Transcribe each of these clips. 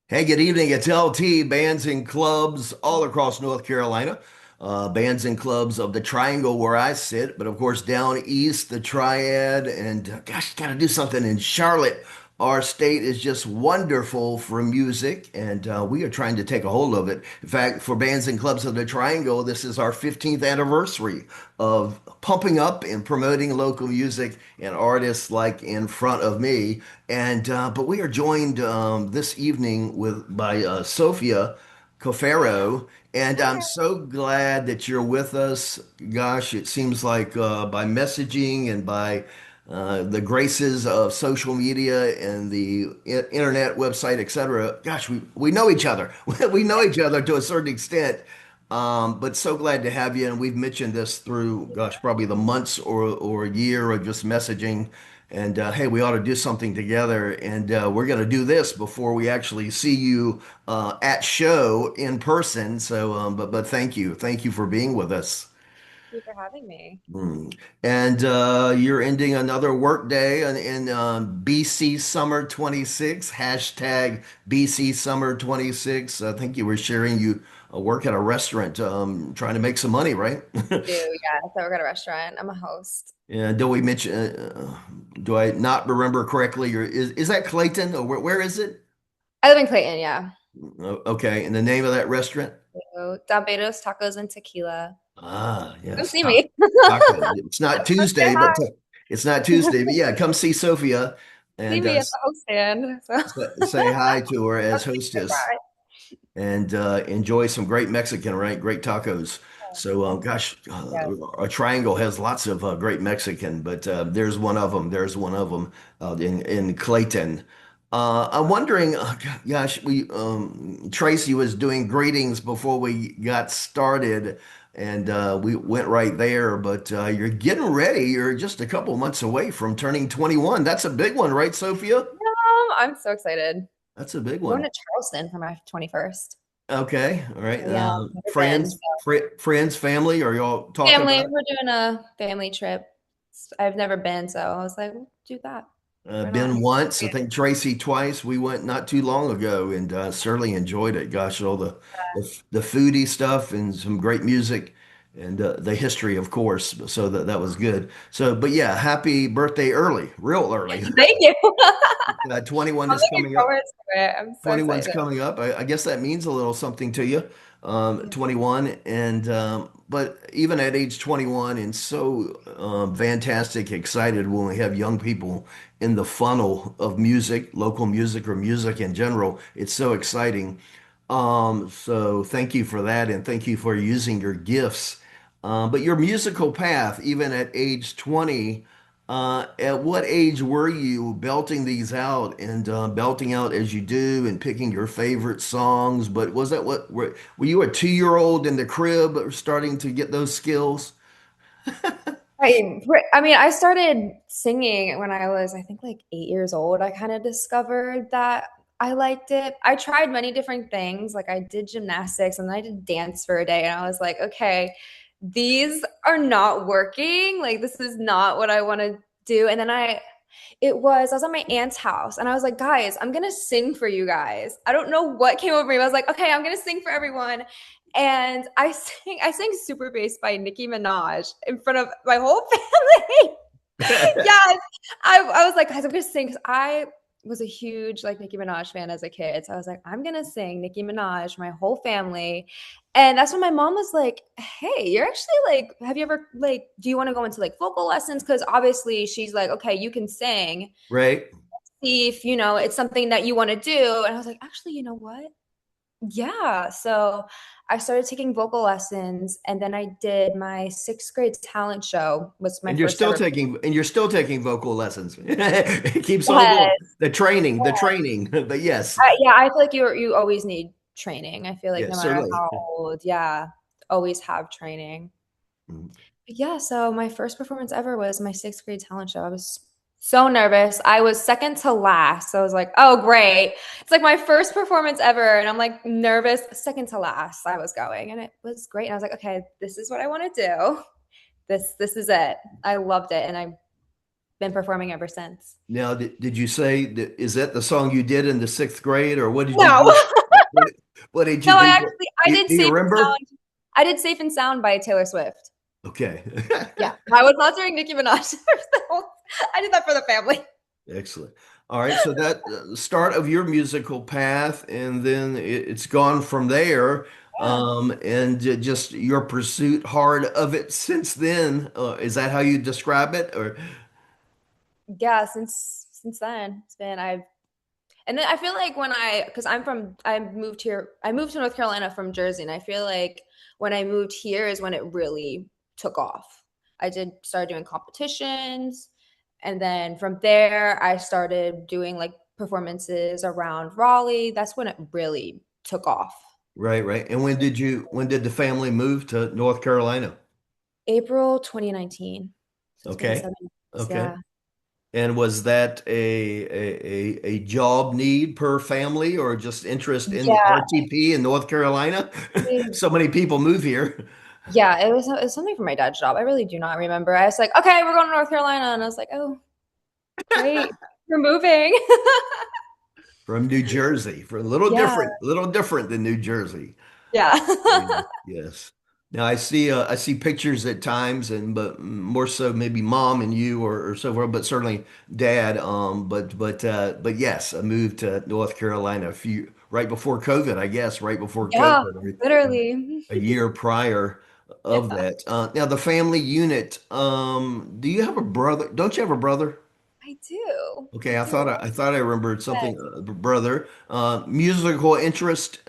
Hey, good evening. It's LT, bands and clubs all across North Carolina. Bands and clubs of the Triangle where I sit, but of course down east, the Triad, and gosh, got to do something in Charlotte. Our state is just wonderful for music, and we are trying to take a hold of it. In fact, for bands and clubs of the Triangle, this is our 15th anniversary of pumping up and promoting local music and artists like in front of me. And but we are joined this evening with by Sophia Cafaro, and I'm so glad that you're with us. Gosh, it seems like by messaging and by the graces of social media and the internet website, etc. Gosh, we know each other. We know each other to a certain extent. But so glad to have you. And we've mentioned this through, gosh, probably the months or a year of just messaging. And hey, we ought to do something together. And we're going to do this before we actually see you at show in person. So, but thank you for being with us. Thank you for having me. Mm. And you're ending another work day in BC Summer 26, hashtag BC Summer 26. I think you were sharing you work at a restaurant trying to make some money, right? Do yeah. So we're at a restaurant. I'm a host. And do we mention, do I not remember correctly? Or is that Clayton? Or where is it? I live in Clayton, yeah. Okay. And the name of that restaurant? So Dombetos Tacos and Tequila. Ah, Come yes. see me. Taco. It's not Come say Tuesday, but hi. it's not Tuesday. But yeah, come see Sophia See and me at the host stand. So say hi to her as that's a hostess surprise. and enjoy some great Mexican, right? Great tacos. So, Oh, gosh, yes. a triangle has lots of great Mexican, but there's one of them. There's one of them in Clayton. I'm wondering, gosh, we Tracy was doing greetings before we got started, and we went right there. But you're getting ready. You're just a couple months away from turning 21. That's a big one, right, Sophia? I'm so excited. That's a big I'm going one. to Charleston for my 21st. Okay, all right. So yeah, I've never been. So Friends, family, are y'all talking family, about it? we're doing a family trip. I've never been, so I was like, "We'll do that. Why not?" Been once, I think Tracy twice. We went not too long ago and certainly enjoyed it. Gosh, all the foodie stuff and some great music and the history, of course. So that was good. So, but yeah, happy birthday early, real early. Thank you. 21 I'm is looking coming up. forward to it. I'm so 21's excited. coming up. I guess that means a little something to you. 21 and but even at age 21 and so fantastic, excited when we have young people in the funnel of music, local music or music in general. It's so exciting. So thank you for that and thank you for using your gifts. But your musical path, even at age 20, at what age were you belting these out and belting out as you do and picking your favorite songs? But was that were you a 2-year-old in the crib starting to get those skills? I mean, I started singing when I was, I think, like 8 years old. I kind of discovered that I liked it. I tried many different things. Like I did gymnastics and then I did dance for a day, and I was like, okay, these are not working. Like this is not what I want to do. And then I was at my aunt's house and I was like, guys, I'm gonna sing for you guys. I don't know what came over me. I was like, okay, I'm gonna sing for everyone. And I sang Super Bass by Nicki Minaj in front of my whole family. Yes. I was like, guys, I'm gonna sing because I was a huge like Nicki Minaj fan as a kid. So I was like, I'm gonna sing Nicki Minaj, for my whole family. And that's when my mom was like, hey, you're actually like, have you ever like, do you want to go into like vocal lessons? Because obviously she's like, okay, you can sing. Right? See if it's something that you want to do. And I was like, actually, you know what? Yeah. So I started taking vocal lessons, and then I did my sixth grade talent show, was my first ever. And you're still taking vocal lessons. It keeps on going. Yes. The training. But yes, Yeah, I feel like you always need training. I feel like no yes, matter certainly. how old, yeah, always have training. But yeah, so my first performance ever was my sixth grade talent show. I was so nervous. I was second to last. So I was like, oh, great. It's like my first performance ever. And I'm like nervous, second to last. I was going and it was great. And I was like, okay, this is what I want to do. This is it. I loved it. And I been performing ever since. Now, did you say that is that the song you did in the sixth grade, or what did you No. do? What, what did you No, do? I did Do you Safe and remember? Sound. I did Safe and Sound by Taylor Swift. Okay. Yeah. I was not doing Nicki Minaj. I did that for the family. Excellent. All right, so that start of your musical path, and then it's gone from there, Yeah. and just your pursuit hard of it since then. Is that how you describe it? Or Yeah, since then, it's been I've and then I feel like when because I moved to North Carolina from Jersey, and I feel like when I moved here is when it really took off. I did start doing competitions, and then from there I started doing like performances around Raleigh. That's when it really took off. right, right. And when did the family move to North Carolina? April 2019. So it's been Okay, 7 years. okay. Yeah. And was that a job need per family, or just interest in Yeah. RTP in North Carolina? So many people move here. Yeah, it was something for my dad's job. I really do not remember. I was like, okay, we're going to North Carolina. And I was like, oh, great. We're moving. From New Jersey, for Yeah. a little different than New Jersey. Yeah. Yeah, yes. Now I see pictures at times, and but more so maybe mom and you, or so forth, but certainly dad. But yes, I moved to North Carolina a few right before COVID, I guess, right before Yeah, COVID, or literally. a year prior of Yeah, that. Now the family unit. Do you have a brother? Don't you have a brother? I do. I Okay, do. I thought I remembered something, Yes. brother. Musical interest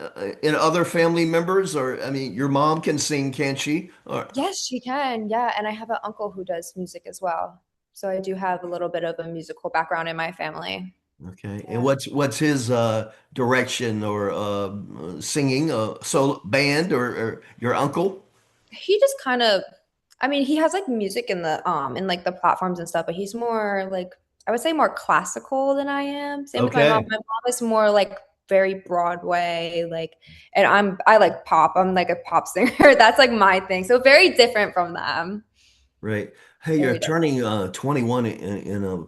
in other family members, or I mean, your mom can sing, can't she? Or, Yes, she can. Yeah. And I have an uncle who does music as well. So I do have a little bit of a musical background in my family. okay, and Yeah. what's his direction or singing, solo band, or your uncle? He just kind of, I mean, he has like music in like the platforms and stuff, but he's more like, I would say more classical than I am. Same with my mom. Okay, My mom is more like very Broadway, like, and I like pop. I'm like a pop singer. That's like my thing. So very different from them. right. Hey, you're Very different. turning 21 in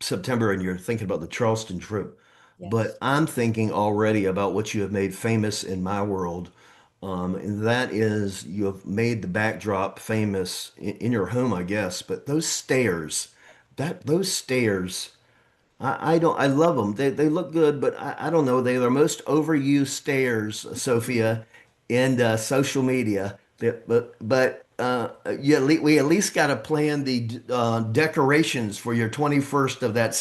September, and you're thinking about the Charleston trip. But Yes. I'm thinking already about what you have made famous in my world. And that is you have made the backdrop famous in your home, I guess. But those stairs, those stairs, I don't I love them. They look good, but I don't know. They're the most overused stairs, Sophia, in social media. We at least got to plan the decorations for your 21st of that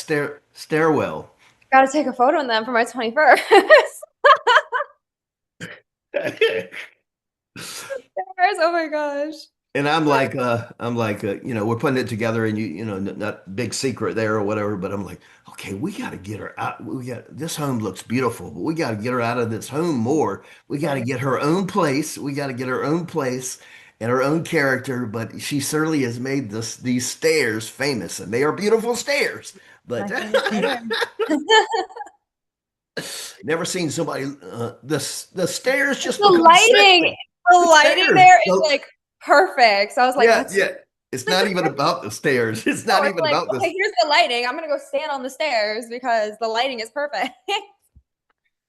stairwell. Got to take a photo in them for my 21st. Oh my gosh. And I'm like, we're putting it together, and not big secret there or whatever, but I'm like, okay, we got to get her out. This home looks beautiful, but we got to get her out of this home more. We got to Sure. get her own place. We got to get her own place and her own character. But she certainly has made these stairs famous, and they are beautiful stairs. But My favorite player. never seen somebody. The stairs The just become lighting, sexy. the The lighting stairs. there is like perfect. So I was like, Yeah, let's yeah. It's not even about the stairs. It's no, not it's even like, about okay, this. here's the lighting. I'm gonna go stand on the stairs because the lighting is perfect.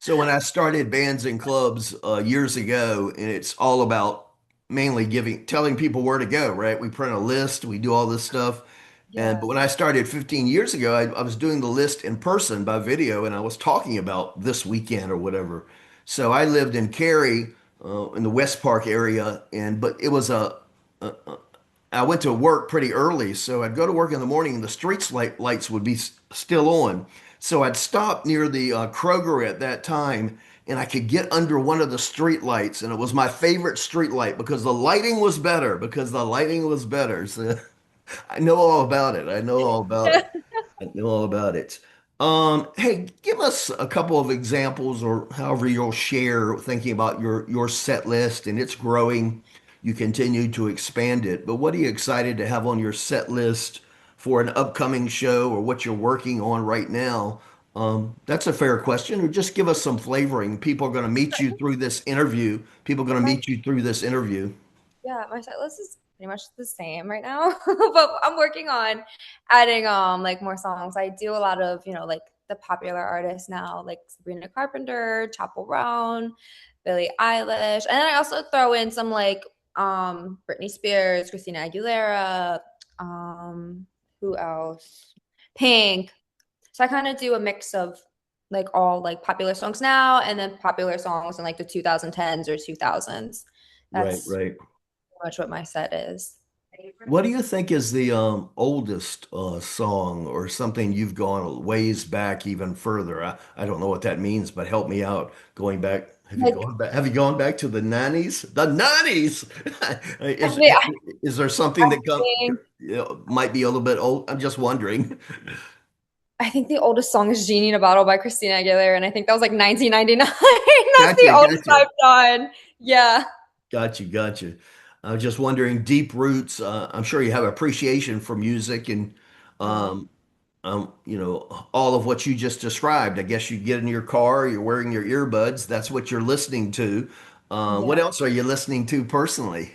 So when I started bands and clubs years ago, and it's all about mainly telling people where to go, right? We print a list, we do all this stuff. But Yeah. when I started 15 years ago, I was doing the list in person by video, and I was talking about this weekend or whatever. So I lived in Cary, in the West Park area, but it was I went to work pretty early, so I'd go to work in the morning and the lights would be still on. So I'd stop near the Kroger at that time, and I could get under one of the street lights, and it was my favorite street light because the lighting was better. Because the lighting was better. So I know all about it. I know all about it. I know all about it. Hey, give us a couple of examples, or however you'll share, thinking about your set list, and it's growing. You continue to expand it, but what are you excited to have on your set list for an upcoming show, or what you're working on right now? That's a fair question. Or just give us some flavoring. People are going to meet you through this interview. People are going to My meet you through this interview. yeah, my set list is pretty much the same right now. But I'm working on adding like more songs. I do a lot of, like the popular artists now, like Sabrina Carpenter, Chapel Brown, Billie Eilish. And then I also throw in some like Britney Spears, Christina Aguilera, um who else? Pink. So I kind of do a mix of like all like popular songs now and then popular songs in like the 2010s or 2000s. Right, That's right. much what my set is. What do you think is the oldest song or something you've gone ways back even further? I don't know what that means, but help me out. Going back, Like, have you gone back to the 90s? The 90s! I Is, think, is there something I that come, think, might be a little bit old? I'm just wondering. I think the oldest song is Genie in a Bottle by Christina Aguilera, and I think that was like 1999. That's the Gotcha, oldest gotcha. I've done. Yeah. Gotcha, gotcha. I was just wondering, deep roots. I'm sure you have appreciation for music and Mhm. um, all of what you just described. I guess you get in your car, you're wearing your earbuds, that's what you're listening to. What Yeah. else are you listening to personally?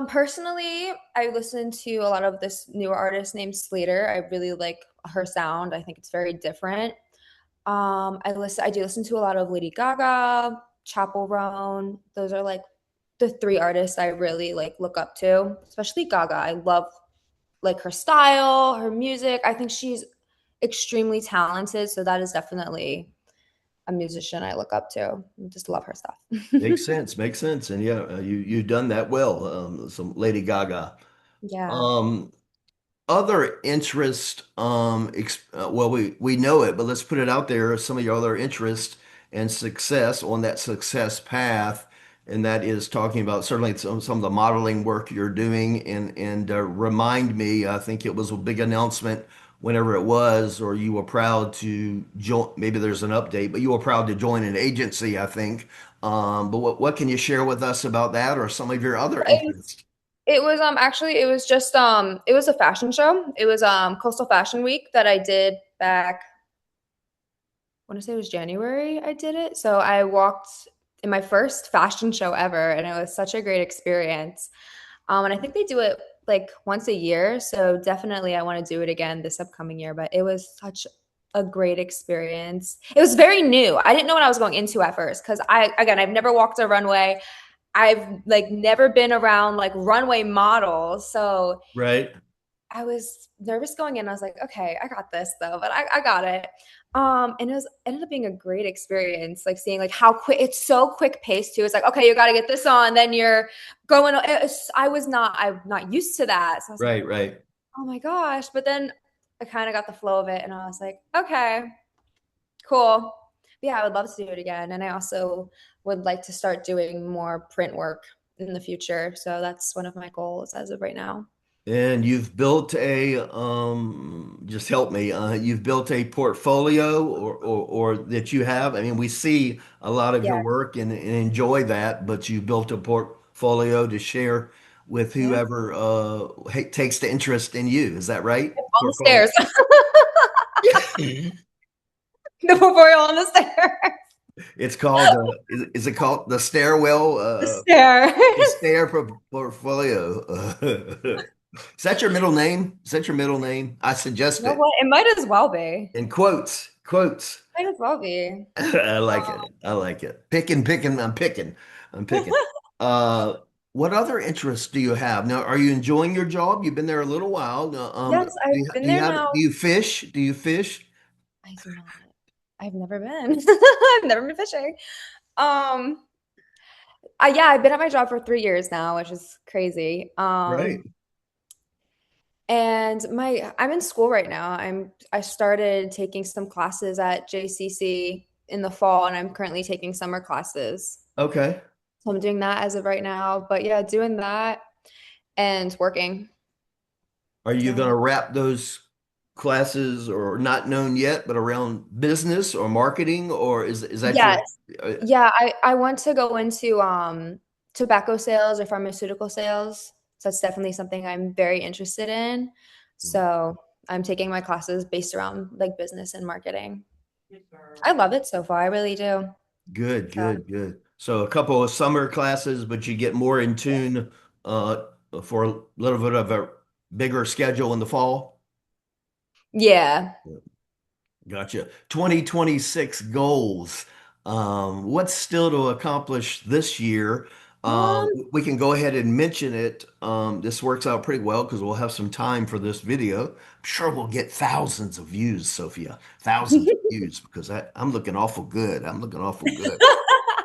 Personally, I listen to a lot of this newer artist named Slater. I really like her sound. I think it's very different. I do listen to a lot of Lady Gaga, Chappell Roan. Those are like the three artists I really like look up to, especially Gaga. I love like her style, her music. I think she's extremely talented, so that is definitely a musician I look up to. I just love her stuff. Makes sense, makes sense. And yeah, you've done that well. Some Lady Gaga. Yeah. Um, Other interest, well, we know it, but let's put it out there. Some of your other interest and success on that success path, and that is talking about certainly some of the modeling work you're doing, and remind me. I think it was a big announcement whenever it was, or you were proud to join. Maybe there's an update, but you were proud to join an agency, I think. But what can you share with us about that, or some of your other It interests? It was actually it was just it was a fashion show. It was Coastal Fashion Week that I did back, I want to say it was January I did it. So I walked in my first fashion show ever and it was such a great experience. And I think they do it like once a year, so definitely I want to do it again this upcoming year, but it was such a great experience. It was very new. I didn't know what I was going into at first because I've never walked a runway. I've like never been around like runway models. So Right, I was nervous going in. I was like, okay, I got this though, but I got it. And it was ended up being a great experience, like seeing like how quick it's so quick paced too. It's like, okay, you got to get this on, then you're going. I'm not used to that, so I was like, right, right. oh my gosh. But then I kind of got the flow of it, and I was like, okay, cool. But yeah, I would love to do it again, and I also would like to start doing more print work in the future. So that's one of my goals as of right now. And you've built just help me, you've built a portfolio or that you have. I mean, we see a lot of your Yeah, work and enjoy that, but you built a portfolio to share with yeah. whoever takes the interest in you. Is that right? On the Portfolio. stairs. The memorial on the stairs. It's called, is it called the stairwell, The stairs. the stair portfolio? Is that your middle name? Is that your middle name? I You suggest know it. what? It might as well be. In quotes, quotes. Might as well be. I like it. I like it. Picking, picking. I'm picking. I'm picking. Uh, what other interests do you have now? Are you enjoying your job? You've been there a little while. Yes, I've been there now. Do you fish? Do you fish? I do not. I've never been. I've never been fishing. Um, yeah, I've been at my job for 3 years now, which is crazy. Right. And I'm in school right now. I started taking some classes at JCC in the fall, and I'm currently taking summer classes. Okay. So I'm doing that as of right now. But yeah, doing that and working. Are you going So to wrap those classes or not known yet, but around business or marketing, or is that your? yes. Uh, Yeah, I want to go into tobacco sales or pharmaceutical sales. So that's definitely something I'm very interested in. So I'm taking my classes based around like business and marketing. I love it so far. I really do. Good, So good, good. So a couple of summer classes, but you get more in tune for a little bit of a bigger schedule in the fall? Yeah. Gotcha. 2026 goals. What's still to accomplish this year? Um, We can go ahead and mention it. This works out pretty well because we'll have some time for this video. I'm sure we'll get thousands of views, Sophia. Thousands of views because I'm looking awful good. I'm looking awful good.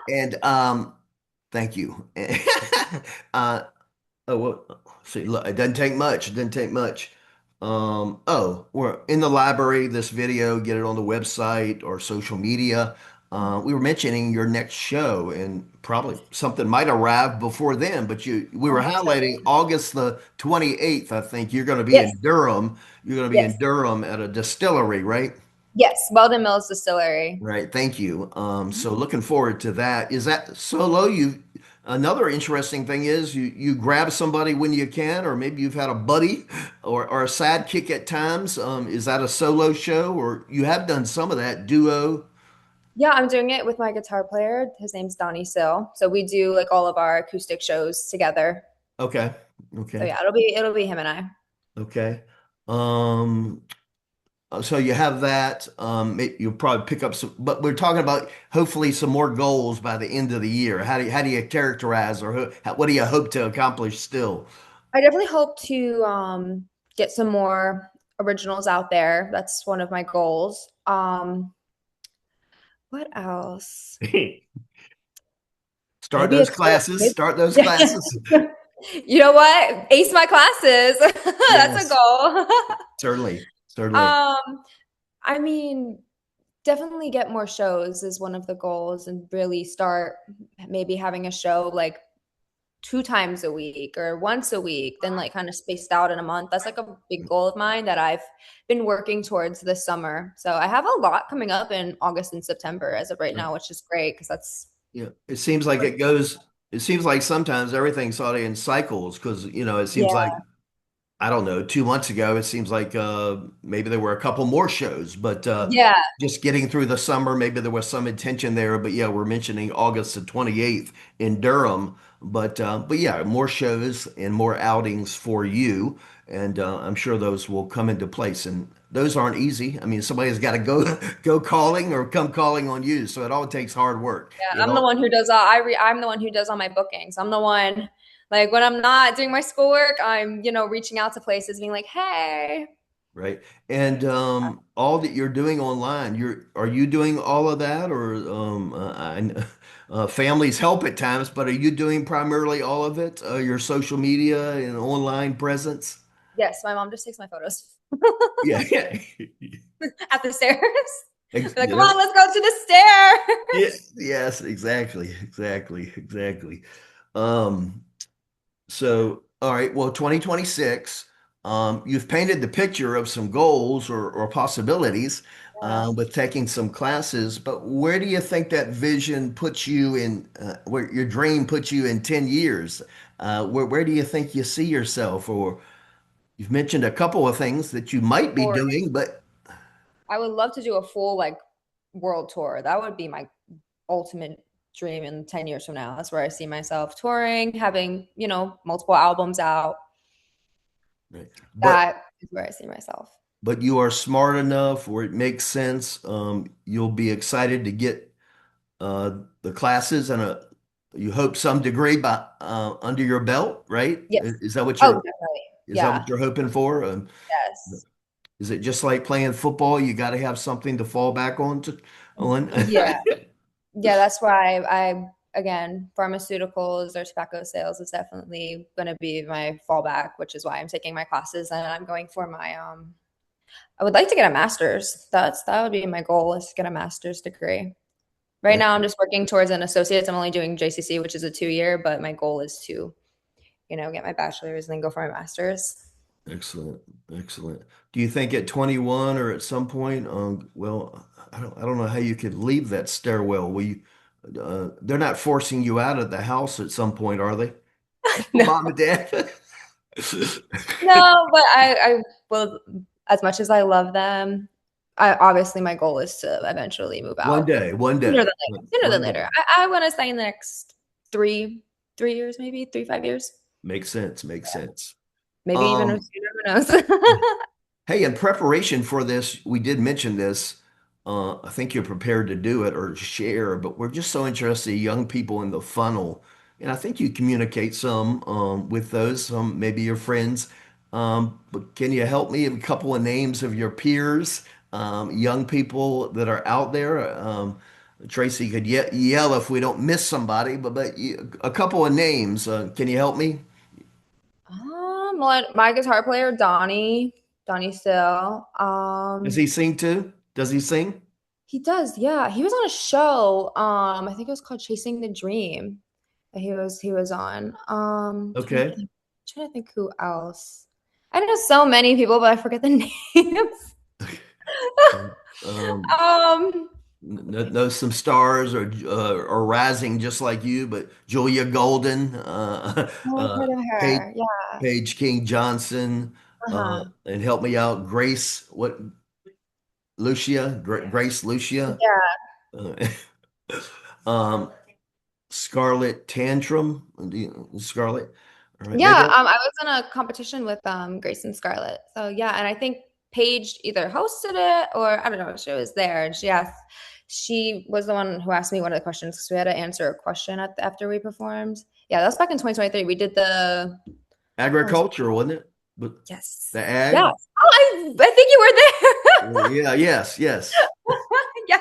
And thank you. Uh, Oh, well, see, look, it doesn't take much. It doesn't take much. Oh, we're in the library, this video, get it on the website or social media. We were mentioning your next show, and probably something might arrive before then, but we were I'm highlighting excited. August the 28th, I think. You're going to be Yes. in Durham. You're going to be in Yes. Durham at a distillery, right? Yes. Weldon Mills Distillery. Right, thank you. So looking forward to that. Is that solo? Another interesting thing is you grab somebody when you can, or maybe you've had a buddy or a sidekick at times. Is that a solo show, or you have done some of that duo? Yeah, I'm doing it with my guitar player. His name's Donnie Sill. So we do like all of our acoustic shows together. Okay, So okay, yeah, it'll be him and I. okay. Um, so you have that. You'll probably pick up some, but we're talking about hopefully some more goals by the end of the year. How do you characterize or what do you hope to accomplish still? I definitely hope to get some more originals out there. That's one of my goals. What else? Start Maybe a those tour. classes. Maybe. Start those classes. You know what? Ace my classes. That's a Yes, goal. certainly, certainly. Um, I mean, definitely get more shows is one of the goals and really start maybe having a show like 2 times a week or once a week, then like kind of spaced out in a month. That's like a big goal of mine that I've been working towards this summer. So I have a lot coming up in August and September as of right now, which is great because that's Yeah, it seems like it goes. It seems like sometimes everything's sort of in cycles because it seems yeah, like I don't know, 2 months ago, it seems like maybe there were a couple more shows, but yeah, just getting through the summer, maybe there was some intention there. But yeah, we're mentioning August the 28th in Durham. But yeah, more shows and more outings for you. And I'm sure those will come into place. And those aren't easy. I mean, somebody's got to go go calling or come calling on you. So it all takes hard work. yeah. It I'm the all one who does I'm the one who does all my bookings. I'm the one like when I'm not doing my schoolwork, I'm, reaching out to places being like, "Hey." Right. And all that you're doing online, are you doing all of that or families help at times, but are you doing primarily all of it? Your social media and online presence? Yes, my mom just takes my photos Yeah. at the stairs. Like, You come know, on, let's go to the yeah, stairs. yes, exactly, exactly, exactly. Um, So, all right, well, 2026, you've painted the picture of some goals or possibilities Yeah. with taking some classes, but where do you think that vision puts you in, where your dream puts you in 10 years? Where do you think you see yourself? Or you've mentioned a couple of things that you might be Or doing, but I would love to do a full like world tour. That would be my ultimate dream in 10 years from now. That's where I see myself touring, having, multiple albums out. right. but That is where I see myself. but you are smart enough where it makes sense. You'll be excited to get the classes and you hope some degree by under your belt, right? Yes. Oh, You're definitely. is that Yeah. what you're hoping for? Yes. Is it just like playing football? You got to have something to fall back on. Yeah. Yeah, that's why again, pharmaceuticals or tobacco sales is definitely going to be my fallback, which is why I'm taking my classes and I'm going for my I would like to get a master's. That would be my goal is to get a master's degree. Right now I'm Excellent, just working towards an associate's. I'm only doing JCC, which is a 2 year, but my goal is to, get my bachelor's and then go for my master's. excellent, excellent. Do you think at 21 or at some point, well, I don't know how you could leave that stairwell. They're not forcing you out of the house at some point, are they? Mom No. and dad. No, but I will, as much as I love them, I obviously my goal is to eventually move One out. day, one Sooner than day, later. Sooner than one later. day. I want to say in the next three years, maybe 3, 5 years. Makes sense. Makes sense. Maybe even Um, you never know. Hey, in preparation for this, we did mention this. I think you're prepared to do it or share, but we're just so interested in young people in the funnel. And I think you communicate some with those, some maybe your friends. But can you help me with a couple of names of your peers, young people that are out there? Tracy could yell if we don't miss somebody, a couple of names. Can you help me? My guitar player, Donnie Still. Does he sing too? Does he sing? He does, yeah. He was on a show. I think it was called Chasing the Dream that he was on. Okay. Trying to think who else. I know so many people, but I forget the names. Um, Um, know some stars are rising just like you, but Julia Golden, oh, I've heard of Paige, her. Yeah. Paige King Johnson, Uh-huh. and help me out, Grace, what, Grace Lucia, Yeah. uh, um, Scarlet Tantrum, Scarlet. All right, Yeah, maybe. I was in a competition with Grace and Scarlett. So yeah, and I think Paige either hosted it or I don't know, she was there and she was the one who asked me one of the questions because we had to answer a question after we performed. Yeah, that was back in 2023. We did what was it? Agriculture, wasn't it? But Yes. the Yeah. ag. Oh, I think you were there. Yeah, yes, yes. Yes.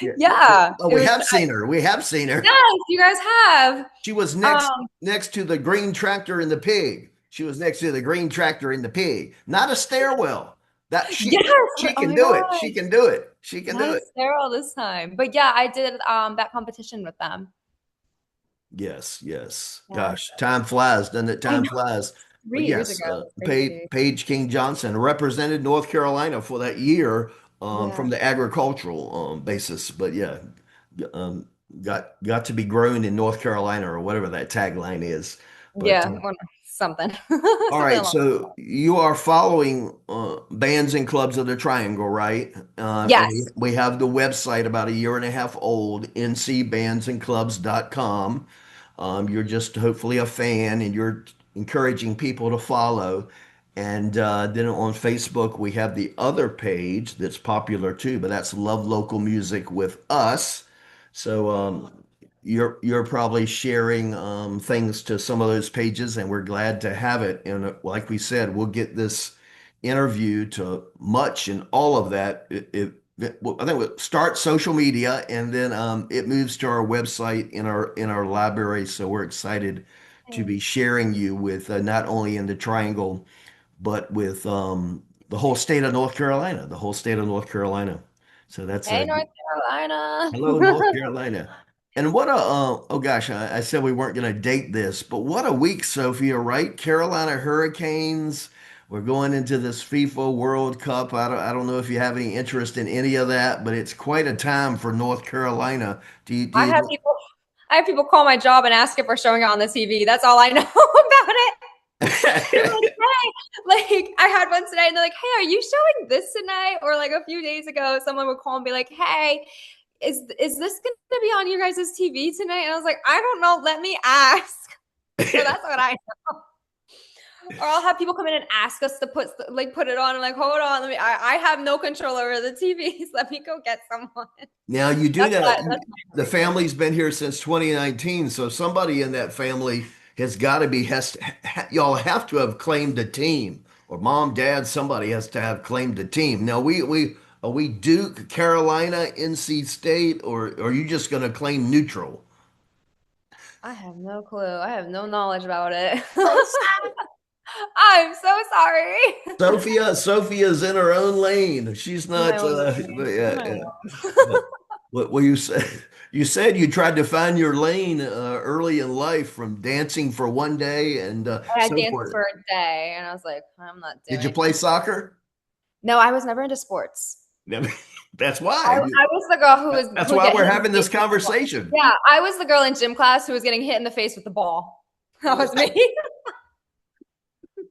Yeah. Yeah. Oh, It we was have seen her. We have seen her. yes, you guys have. She was Um, next to the green tractor and the pig. She was next to the green tractor and the pig. Not a stairwell. That yes. she Oh can my do it. She God. can do it. She can Not do a it. sterile this time. But yeah, I did that competition with them. Yes, yes. Yeah. Gosh, time flies, doesn't it? I Time know. flies. But 3 years yes, ago. It's crazy. Paige King Johnson represented North Carolina for that year Yeah. from the agricultural basis. But yeah, um, got to be grown in North Carolina or whatever that tagline is. But Yeah. Something. all Something right, along. so you are following bands and clubs of the Triangle, right? And Yes. we have the website about a year and a half old, ncbandsandclubs.com. You're just hopefully a fan and you're encouraging people to follow. And then on Facebook, we have the other page that's popular too, but that's Love Local Music with Us. So you're probably sharing things to some of those pages, and we're glad to have it. And like we said, we'll get this interview to much and all of that. I think we'll start social media, and then it moves to our website in our library. So we're excited to be sharing you with not only in the Triangle, but with the whole state of North Carolina, the whole state of North Carolina. So that's Hey, North Carolina. hello, North Carolina. And what a, oh gosh, I said we weren't going to date this, but what a week, Sophia, right? Carolina Hurricanes. We're going into this FIFA World Cup. I don't know if you have any interest in any of that, but it's quite a time for North Carolina. Do I have you? people I have people call my job and ask if we're showing it on the TV. That's all I know about it. They're like, hey, like I had one today and they're like, hey, are you showing this tonight? Or like a few days ago, someone would call and be like, hey, is this gonna be on your guys' TV tonight? And I was like, I don't know. Let me ask. So that's what I know. Or I'll have people come in and ask us to put it on. And like, hold on, I have no control over the TVs. Let me go get someone. Now you do That's know my that's my the hurricane. family's been here since 2019, so somebody in that family has got to be y'all have to have claimed a team, or mom, dad, somebody has to have claimed a team. Now we are we Duke, Carolina, NC State, or are you just going to claim neutral? I have no clue. I have no knowledge about it. Oh, I'm so sorry. Sophia's in her own lane. She's In my not. own lane. In Yeah, my yeah. own. What you said? You said you tried to find your lane early in life, from dancing for one day and I so danced forth. for a day and I was like, I'm not Did you doing play this. soccer? No, I was never into sports. No, that's I, why. I was the girl That's who would why get we're hit in the having this face with the ball. conversation. Yeah, I was the girl in gym class who was getting hit in the face with the ball. That was me.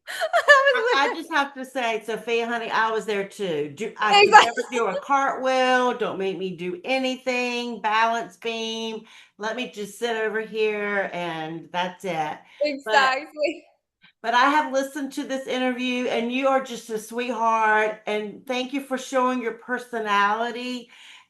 I just have to say, Sophia, honey, I was there too. I could Exactly. never do a cartwheel. Don't make me do anything. Balance beam. Let me just sit over here and that's it. But Exactly. but I have listened to this interview and you are just a sweetheart. And thank you for showing your personality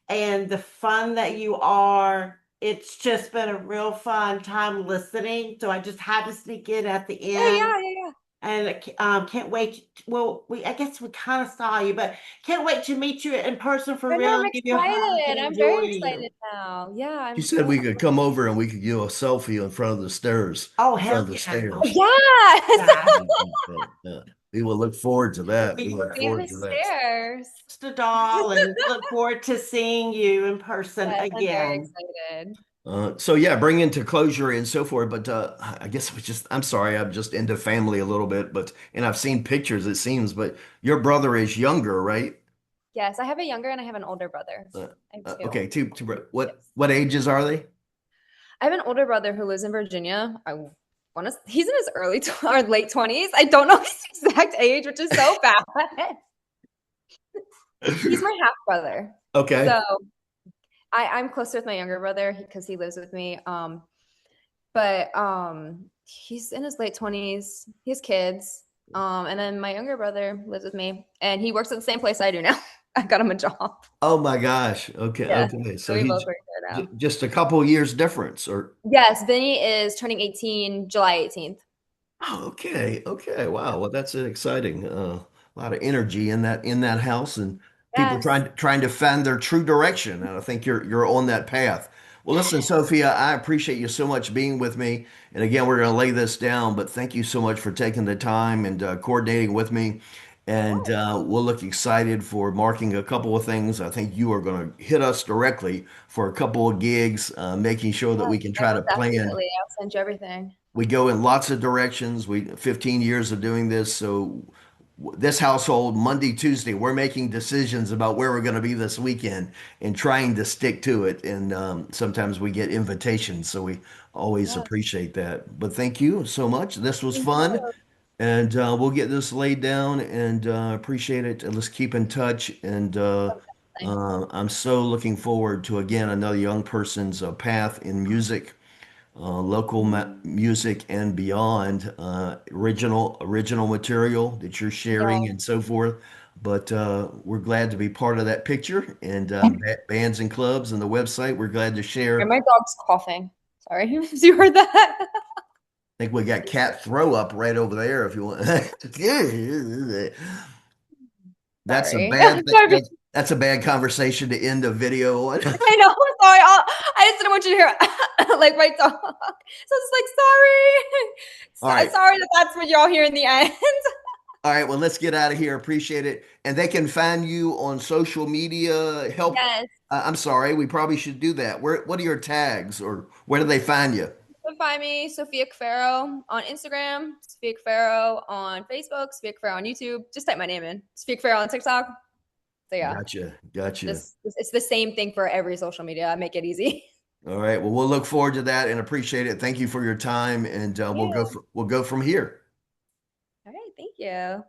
and the fun that you are. It's just been a real fun time listening. So I just had to sneak in at the Oh end. yeah, yeah, yeah. And can't wait. Well, I guess we kind of saw you, but can't wait to meet you in person for I know, real I'm and give you a hug and excited. I'm enjoy very you. excited now. Yeah, She I'm said so we could come over and we could do a selfie in front of the stairs, Oh, in front hell of the yeah. Oh, stairs. yes. yeah. Yeah. We will look forward to that. We We look were See forward the to that. stairs. just a doll and look forward to seeing you in person Yes, I'm very again. excited. So yeah, bring into closure and so forth. But I guess I'm sorry, I'm just into family a little bit. But and I've seen pictures, it seems. But your brother is younger, right? Yes, I have a younger and I have an older brother. Uh, I have two. okay, Yes. what ages are they? I have an older brother who lives in Virginia. I want to, he's in his or late 20s. I don't know his exact age, which is so bad. He's my half brother. Okay. So I'm closer with my younger brother because he lives with me. But he's in his late 20s. He has kids. And then my younger brother lives with me and he works at the same place I do now. I got him a job. Oh my gosh. Okay. Yeah. Okay. So So we both he's work there now. just a couple years difference, or Yes, Vinny is turning 18 July 18th. oh, okay. Okay. Wow. Well, that's exciting. A lot of energy in that house, and people Yes. trying to find their true direction. And I think you're on that path. Well, listen, Sophia, I appreciate you so much being with me. And again, we're going to lay this down, but thank you so much for taking the time and coordinating with me. And we'll look excited for marking a couple of things. I think you are going to hit us directly for a couple of gigs, making sure that we Yes, can I try will to plan. definitely. I'll send you everything. We go in lots of directions. We 15 years of doing this, so this household Monday, Tuesday, we're making decisions about where we're going to be this weekend and trying to stick to it. And sometimes we get invitations, so we always Yes. appreciate that. But thank you so much. This was Thank fun, you. and we'll get this laid down and appreciate it. And let's keep in touch. And Oh, definitely. I'm so looking forward to again another young person's path in music, local music and beyond, original material that you're sharing Yeah. and so forth. But we're glad to be part of that picture and bands and clubs and the website. We're glad to And share. my dog's coughing. Sorry if you heard that. I think we got cat throw up right over there if you want. That's a Sorry. bad thing. Sorry. That's a bad conversation to end a video on. I know. Sorry. I just didn't want you to hear like my dog. So it's like sorry. All right. Sorry that that's what y'all hear in the end. All right, well, let's get out of here. Appreciate it. And they can find you on social media. Help. Yes. I'm sorry, we probably should do that. What are your tags, or where do they find you? You can find me, Sophia Cafaro, on Instagram, Sophia Cafaro on Facebook, Sophia Cafaro on YouTube. Just type my name in. Sophia Cafaro on TikTok. So yeah, Gotcha, gotcha. just it's the same thing for every social media. I make it easy. All right, well, we'll look forward to that and appreciate it. Thank you for your time, and Thank you. we'll go from here. All right, thank you.